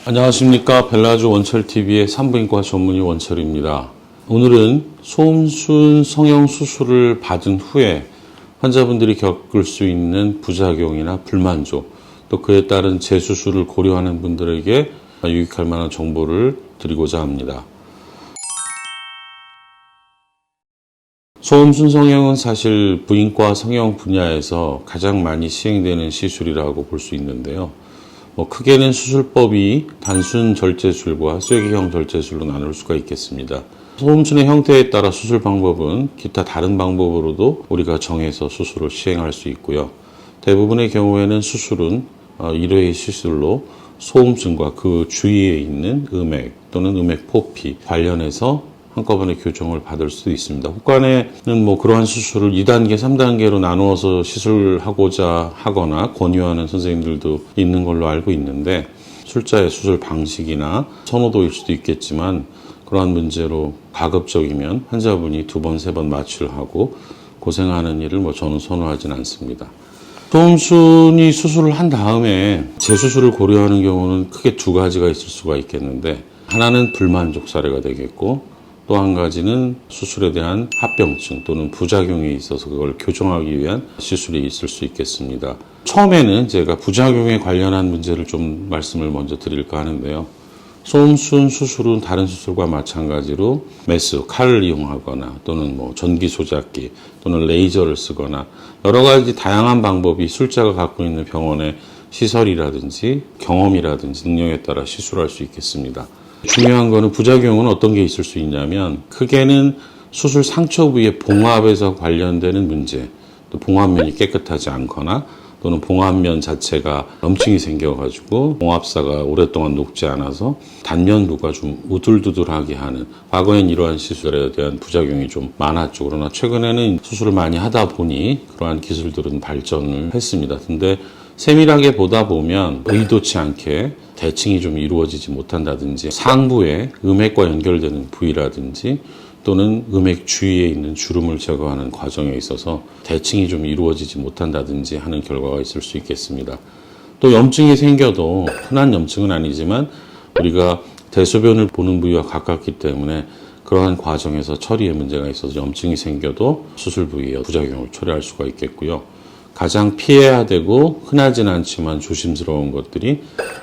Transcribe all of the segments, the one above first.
안녕하십니까. 벨라조 원철TV의 산부인과 전문의 원철입니다. 오늘은 소음순 성형 수술을 받은 후에 환자분들이 겪을 수 있는 부작용이나 불만족, 또 그에 따른 재수술을 고려하는 분들에게 유익할 만한 정보를 드리고자 합니다. 소음순 성형은 사실 부인과 성형 분야에서 가장 많이 시행되는 시술이라고 볼 수 있는데요. 크게는 수술법이 단순 절제술과 쐐기형 절제술로 나눌 수가 있겠습니다. 소음순의 형태에 따라 수술 방법은 기타 다른 방법으로도 우리가 정해서 수술을 시행할 수 있고요. 대부분의 경우에는 수술은 1회 시술로 소음순과 그 주위에 있는 음액 또는 음액 포피 관련해서 한꺼번에 교정을 받을 수도 있습니다. 혹간에는 그러한 수술을 2단계, 3단계로 나누어서 시술하고자 하거나 권유하는 선생님들도 있는 걸로 알고 있는데, 술자의 수술 방식이나 선호도일 수도 있겠지만 그러한 문제로 가급적이면 환자분이 2번, 3번 마취를 하고 고생하는 일을 저는 선호하진 않습니다. 소음순이 수술을 한 다음에 재수술을 고려하는 경우는 크게 2가지가 있을 수가 있겠는데, 하나는 불만족 사례가 되겠고, 또 한 가지는 수술에 대한 합병증 또는 부작용이 있어서 그걸 교정하기 위한 시술이 있을 수 있겠습니다. 처음에는 제가 부작용에 관련한 문제를 좀 말씀을 먼저 드릴까 하는데요. 소음순 수술은 다른 수술과 마찬가지로 메스, 칼을 이용하거나 또는 전기 소작기 또는 레이저를 쓰거나 여러 가지 다양한 방법이 술자가 갖고 있는 병원의 시설이라든지 경험이라든지 능력에 따라 시술할 수 있겠습니다. 중요한 거는 부작용은 어떤 게 있을 수 있냐면, 크게는 수술 상처 부위의 봉합에서 관련되는 문제, 또 봉합면이 깨끗하지 않거나 또는 봉합면 자체가 염증이 생겨가지고 봉합사가 오랫동안 녹지 않아서 단면부가 좀 우둘두둘하게 하는, 과거엔 이러한 시술에 대한 부작용이 좀 많았죠. 그러나 최근에는 수술을 많이 하다 보니 그러한 기술들은 발전을 했습니다. 근데 세밀하게 보다 보면 의도치 않게 대칭이 좀 이루어지지 못한다든지, 상부에 음액과 연결되는 부위라든지 또는 음액 주위에 있는 주름을 제거하는 과정에 있어서 대칭이 좀 이루어지지 못한다든지 하는 결과가 있을 수 있겠습니다. 또 염증이 생겨도 흔한 염증은 아니지만 우리가 대소변을 보는 부위와 가깝기 때문에 그러한 과정에서 처리에 문제가 있어서 염증이 생겨도 수술 부위의 부작용을 초래할 수가 있겠고요. 가장 피해야 되고 흔하진 않지만 조심스러운 것들이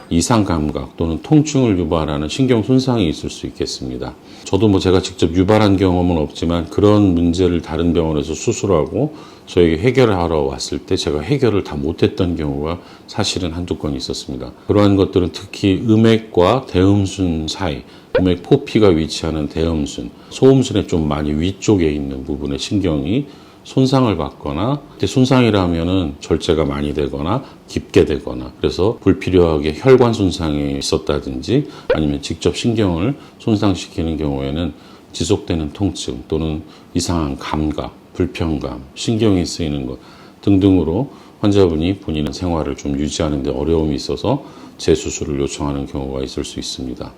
이상 감각 또는 통증을 유발하는 신경 손상이 있을 수 있겠습니다. 저도 제가 직접 유발한 경험은 없지만 그런 문제를 다른 병원에서 수술하고 저에게 해결하러 왔을 때 제가 해결을 다 못했던 경우가 사실은 한두 건 있었습니다. 그러한 것들은 특히 음액과 대음순 사이, 음액 포피가 위치하는 대음순, 소음순의 좀 많이 위쪽에 있는 부분의 신경이 손상을 받거나, 그때 손상이라면은 절제가 많이 되거나 깊게 되거나, 그래서 불필요하게 혈관 손상이 있었다든지 아니면 직접 신경을 손상시키는 경우에는 지속되는 통증 또는 이상한 감각, 불편감, 신경이 쓰이는 것 등등으로 환자분이 본인의 생활을 좀 유지하는 데 어려움이 있어서 재수술을 요청하는 경우가 있을 수 있습니다.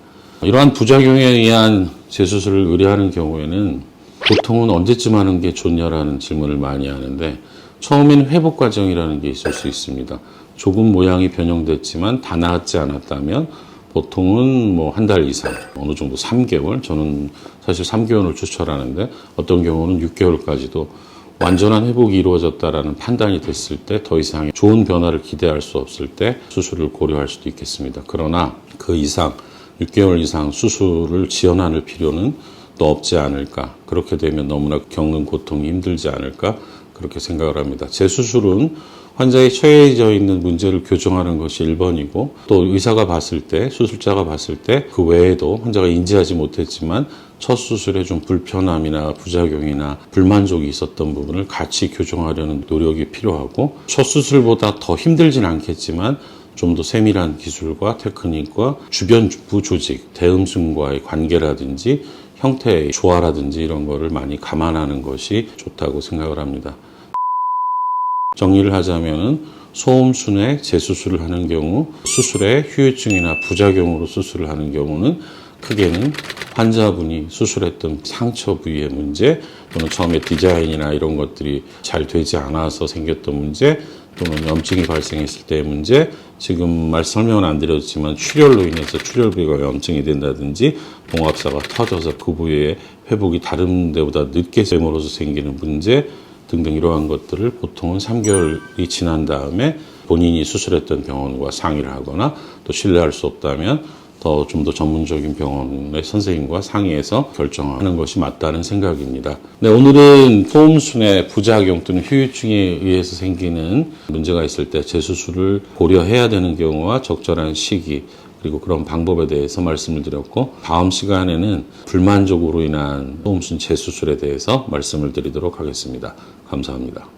이러한 부작용에 의한 재수술을 의뢰하는 경우에는 보통은 언제쯤 하는 게 좋냐라는 질문을 많이 하는데, 처음에는 회복 과정이라는 게 있을 수 있습니다. 조금 모양이 변형됐지만 다 나았지 않았다면 보통은 한 달 이상, 어느 정도 3개월, 저는 사실 3개월을 추천하는데 어떤 경우는 6개월까지도 완전한 회복이 이루어졌다라는 판단이 됐을 때 더 이상의 좋은 변화를 기대할 수 없을 때 수술을 고려할 수도 있겠습니다. 그러나 그 이상 6개월 이상 수술을 지연할 필요는 또 없지 않을까. 그렇게 되면 너무나 겪는 고통이 힘들지 않을까, 그렇게 생각을 합니다. 재수술은 환자의 처해져 있는 문제를 교정하는 것이 1번이고, 또 의사가 봤을 때, 수술자가 봤을 때 그 외에도 환자가 인지하지 못했지만 첫 수술에 좀 불편함이나 부작용이나 불만족이 있었던 부분을 같이 교정하려는 노력이 필요하고, 첫 수술보다 더 힘들진 않겠지만 좀 더 세밀한 기술과 테크닉과 주변부 조직, 대음순과의 관계라든지 형태의 조화라든지 이런 거를 많이 감안하는 것이 좋다고 생각을 합니다. 정리를 하자면은 소음순의 재수술을 하는 경우, 수술의 후유증이나 부작용으로 수술을 하는 경우는 크게는 환자분이 수술했던 상처 부위의 문제, 또는 처음에 디자인이나 이런 것들이 잘 되지 않아서 생겼던 문제, 또는 염증이 발생했을 때의 문제, 지금 설명은 안 드렸지만 출혈로 인해서 출혈부위가 염증이 된다든지 봉합사가 터져서 그 부위의 회복이 다른 데보다 늦게 됨으로써 생기는 문제 등등 이러한 것들을 보통은 3개월이 지난 다음에 본인이 수술했던 병원과 상의를 하거나 또 신뢰할 수 없다면 좀 더 전문적인 병원의 선생님과 상의해서 결정하는 것이 맞다는 생각입니다. 네, 오늘은 포음순의 부작용 또는 후유증에 의해서 생기는 문제가 있을 때 재수술을 고려해야 되는 경우와 적절한 시기 그리고 그런 방법에 대해서 말씀을 드렸고, 다음 시간에는 불만족으로 인한 포음순 재수술에 대해서 말씀을 드리도록 하겠습니다. 감사합니다.